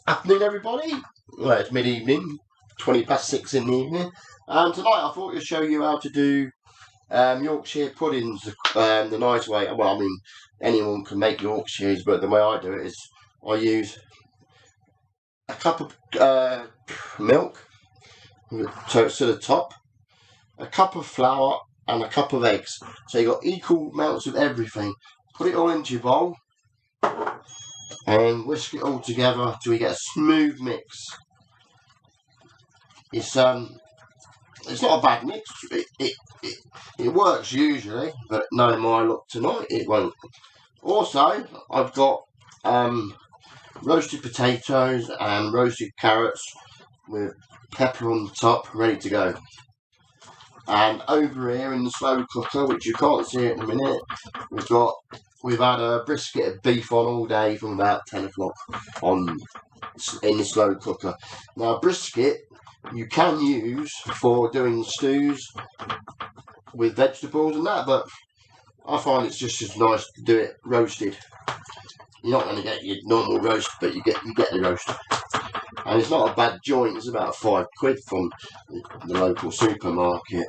Afternoon, everybody. Well, it's mid-evening, 20 past 6 in the evening. Tonight I thought I'd show you how to do Yorkshire puddings the nice way. Well, I mean, anyone can make Yorkshires, but the way I do it is I use a cup of milk, so it's to the top, a cup of flour and a cup of eggs. So you've got equal amounts of everything. Put it all into your bowl and whisk it all together till you get a smooth mix. It's not a bad mix. It works usually, but knowing my luck tonight, it won't. Also, I've got roasted potatoes and roasted carrots with pepper on the top, ready to go. And over here in the slow cooker, which you can't see at the minute, we've had a brisket of beef on all day from about 10 o'clock in the slow cooker. Now, brisket you can use for doing stews with vegetables and that, but I find it's just as nice to do it roasted. You're not going to get your normal roast, but you get the roast. And it's not a bad joint. It's about £5 from the local supermarket.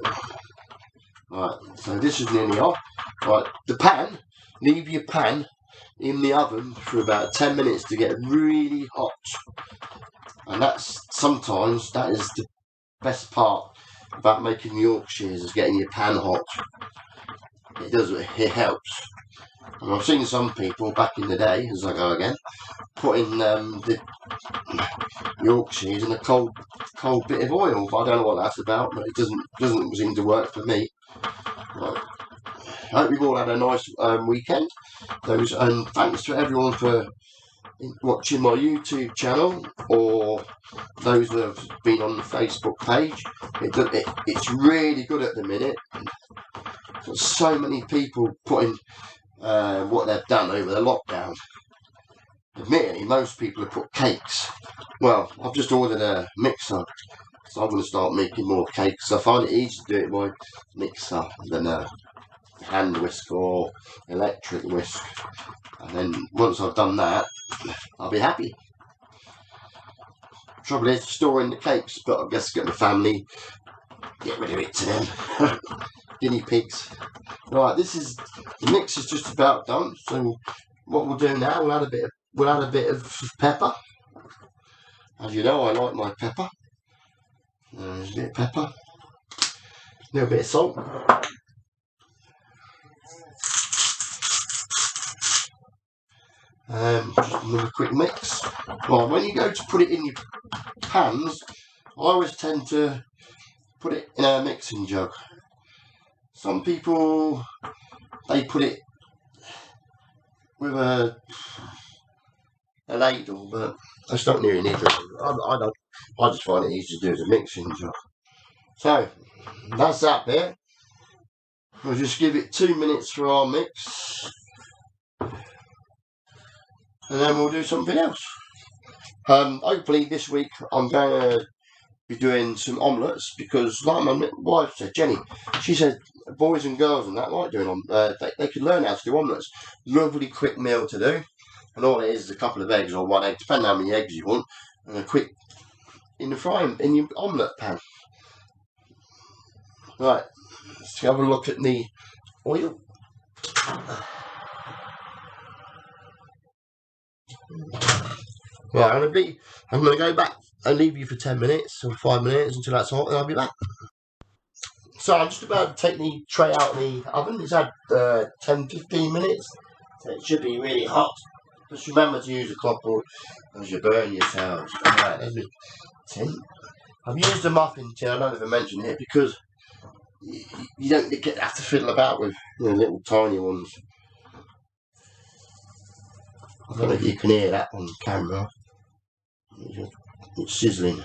Right, so this is nearly off. Right, the pan, leave your pan in the oven for about 10 minutes to get really hot. And sometimes that is the best part about making Yorkshires, is getting your pan hot. It helps. And I've seen some people back in the day, as I go again, putting the Yorkshires in a cold bit of oil. But I don't know what that's about, but it doesn't seem to work for me. Right. I hope you've all had a nice weekend. And thanks to everyone for watching my YouTube channel, or those who have been on the Facebook page. It's really good at the minute. There's so many people putting what they've done over the lockdown. Admittedly, most people have put cakes. Well, I've just ordered a mixer, so I'm going to start making more cakes. I find it easier to do it by mixer than a hand whisk or electric whisk. And then once I've done that, I'll be happy. Trouble is storing the cakes, but I guess get the family, get rid of it to them. Guinea pigs. Right, the mix is just about done. So what we'll do now, we'll add a bit of pepper. As you know, I like my pepper. There's a bit of pepper, a little bit of salt. Just another quick mix. Right, when you go to put it in your pans, I always tend to put it in a mixing jug. Some people, they put it with a ladle, but I just don't really need it. I just find it easy to do as a mixing jug. So that's that bit. We'll just give it 2 minutes for our mix, and then we'll do something else. Hopefully this week I'm going to be doing some omelettes, because like my wife said, Jenny, she said boys and girls and that like doing they could learn how to do omelettes. Lovely quick meal to do, and all it is a couple of eggs or one egg, depending how many eggs you want, and a quick in your omelette pan. Right, let's have a look at the oil. Right, I'm going to go back and leave you for 10 minutes or 5 minutes until that's hot, and I'll be back. So I'm just about to take the tray out of the oven. It's had 10-15 minutes, so it should be really hot. Just remember to use a copper as you burn yourselves. Alright, there's the tin. I've used a muffin tin, I don't even mention it, because you don't have to fiddle about with little tiny ones. I don't know if you can hear that on camera. It's sizzling.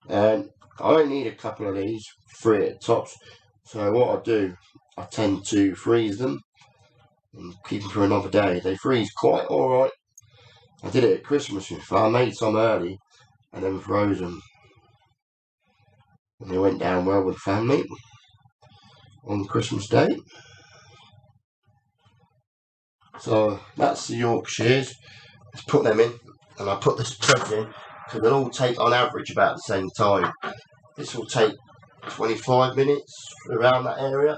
And I only need a couple of these, 3 at tops. So what I do, I tend to freeze them and keep them for another day. They freeze quite alright. I did it at Christmas. I made some early and then froze them. and it went down well with the family on Christmas Day. So that's the Yorkshires. Let's put them in, and I put the spread in because they'll all take on average about the same time. This will take 25 minutes around that area.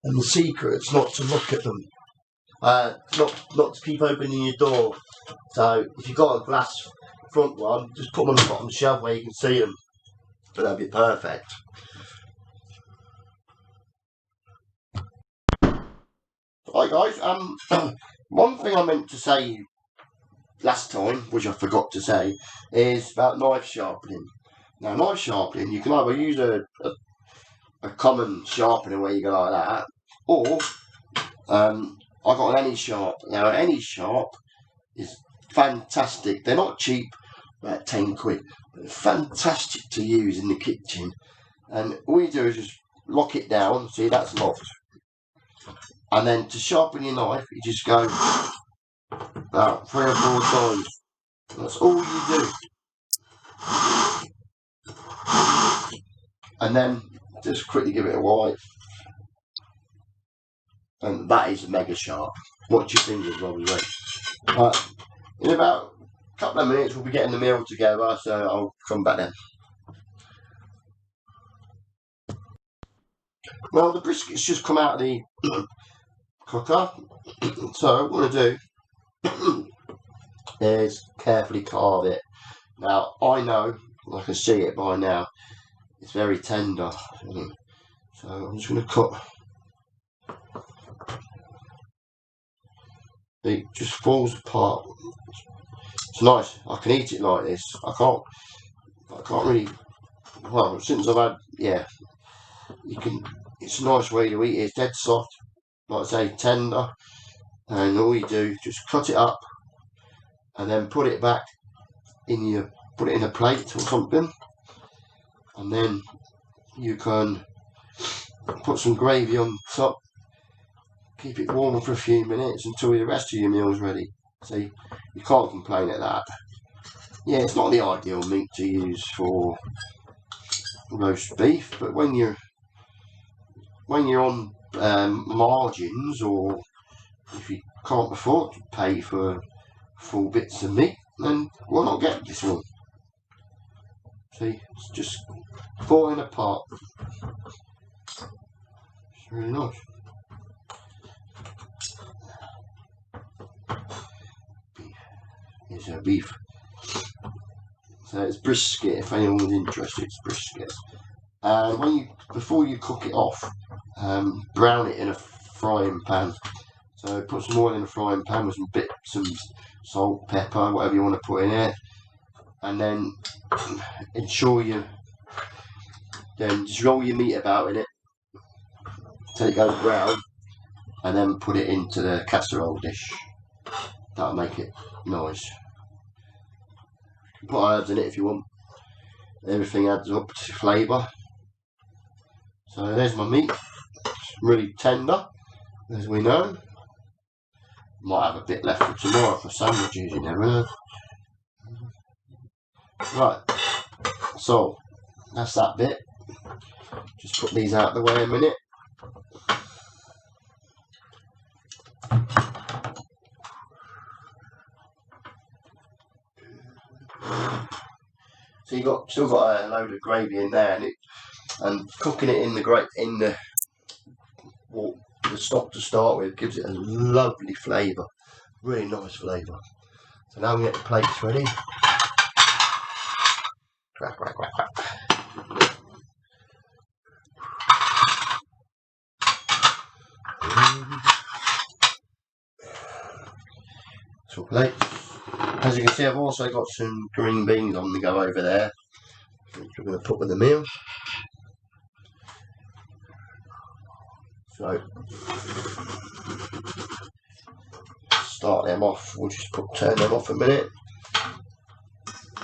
And the secret's not to look at them. Not to keep opening your door. So if you've got a glass front one, just put them on the bottom shelf where you can see them. But that'd be perfect. Right guys, one thing I meant to say last time, which I forgot to say, is about knife sharpening. Now knife sharpening, you can either use a common sharpener where you go like that, or I got an Any Sharp. Now an Any Sharp is fantastic. They're not cheap, about 10 quid. But they're fantastic to use in the kitchen. And all you do is just lock it down. See, that's locked. And then to sharpen your knife, you just go about 3 or 4 times. That's all you do. And then just quickly give it a wipe. And that is mega sharp. Watch your fingers while we wait. But in about a couple of minutes, we'll be getting the meal together, so I'll come back then. Well, the brisket's just come out of the cooker, so what I'm going to do is carefully carve it. Now, I know, I can see it by now, it's very tender, so I'm just going to cut. It just falls apart. It's nice. I can eat it like this. I can't really. Well, since I've had, yeah, you can. It's a nice way to eat it. It's dead soft, like I say, tender, and all you do just cut it up, and then put it back in a plate or something, and then you can put some gravy on top. Keep it warm for a few minutes until the rest of your meal's ready. See, you can't complain at that. Yeah, it's not the ideal meat to use for roast beef, but when you're on margins, or if you can't afford to pay for full bits of meat, then why not get this one? See, it's just falling apart. It's really nice. Here's our beef. So it's brisket, if anyone's interested, it's brisket. And before you cook it off, brown it in a frying pan. So put some oil in a frying pan with some salt, pepper, whatever you want to put in it, and then ensure just roll your meat about in it till it goes brown, and then put it into the casserole dish. That'll make it nice. You can put herbs in it if you want. Everything adds up to flavour. So there's my meat. It's really tender, as we know. Might have a bit left for tomorrow for sandwiches, you never know. Right, so that's that bit. Just put these out of the way a minute. So you still got a load of gravy in there, and cooking it in the stock to start with gives it a lovely flavour, really nice flavour. So now we get the plates ready. Crack, crack, crack, crack. So plates. As you can see, I've also got some green beans on the go over there, which we're going to put with the meal. So start them off. We'll just turn them off a minute,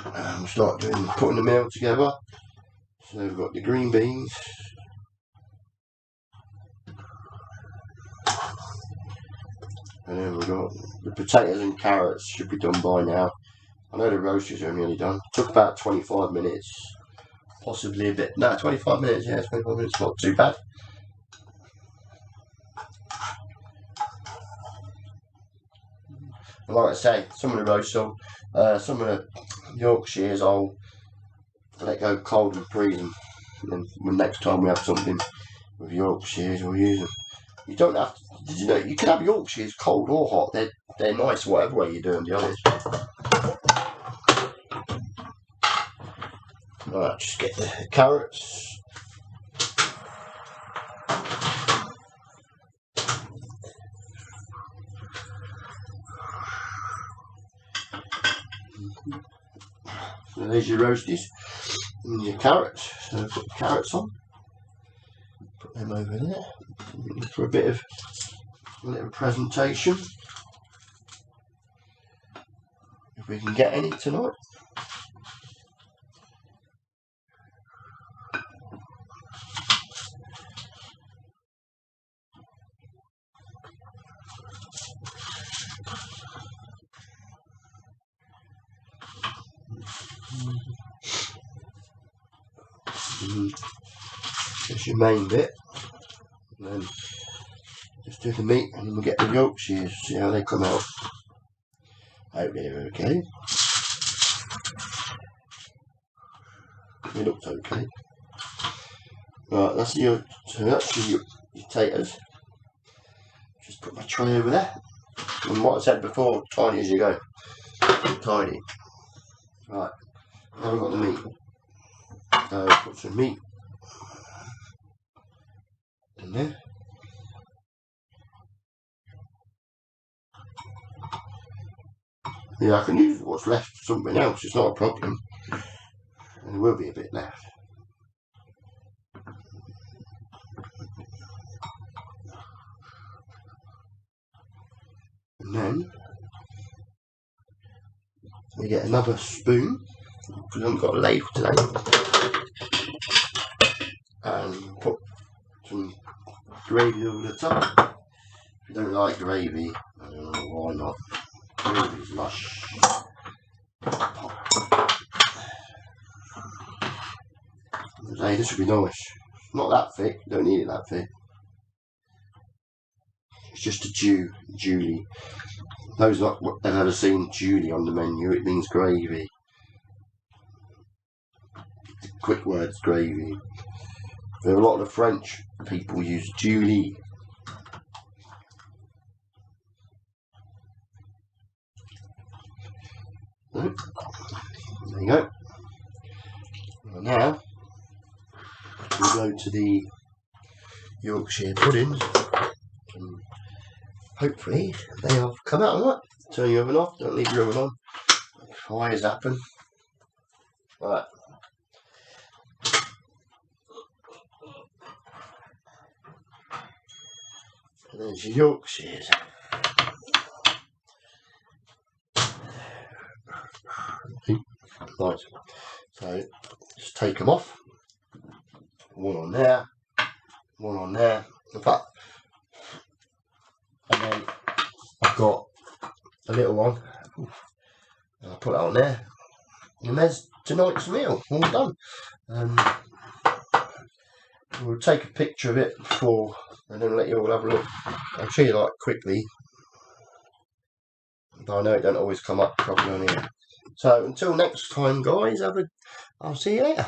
and we'll start putting the meal together. So we've got the green beans, and then we've got the potatoes and carrots. Should be done by now. I know the roasters are nearly done. Took about 25 minutes, possibly a bit. No, 25 minutes. Yeah, 25 minutes. Not too bad. And like I say, some of the roasts, some of the Yorkshires, I'll let go cold and freeze them. And then when next time we have something with Yorkshires, we'll use them. You don't have to. Did you know you can have Yorkshires cold or hot? They're nice whatever way you do them. To be honest. Right, just get the carrots. So there's your roasties and your carrots. So put the carrots on. Put them over there for a little presentation. If we can get any tonight. There's your main bit, and then just do the meat, and then we'll get the Yorkshires, see how they come out. Hope they're okay. They looked okay. Right, that's your potatoes. Just put my tray over there. And what I said before, tiny as you go. Tiny. Right, now we've got the meat. So put some meat in there. Yeah, I can use what's left for something else, it's not a problem. And there will be a bit left. And then we get another spoon, because I haven't got a ladle today. And put some gravy over the top. If you don't like gravy, I don't know why not. Gravy's lush. Hey, this would be nice. Not that thick, don't need it that thick. It's just a Julie. Those that have ever seen Julie on the menu, it means gravy. Quick words, gravy. There are a lot of French people use Julie. There you go. And now we go to the Yorkshire puddings, and hopefully they have come out alright. Turn your oven off, don't leave your oven on. Fires happen. Right. And there's your Yorkshires. Right. So just take them off. One on there, one on there. In fact, and then I've got a little one. And I'll put that on there. And there's tonight's meal, all done. We'll take a picture of it before, and then let you all have a look. I'll show you like quickly, but I know it don't always come up properly on here. So until next time, guys, I'll see you later.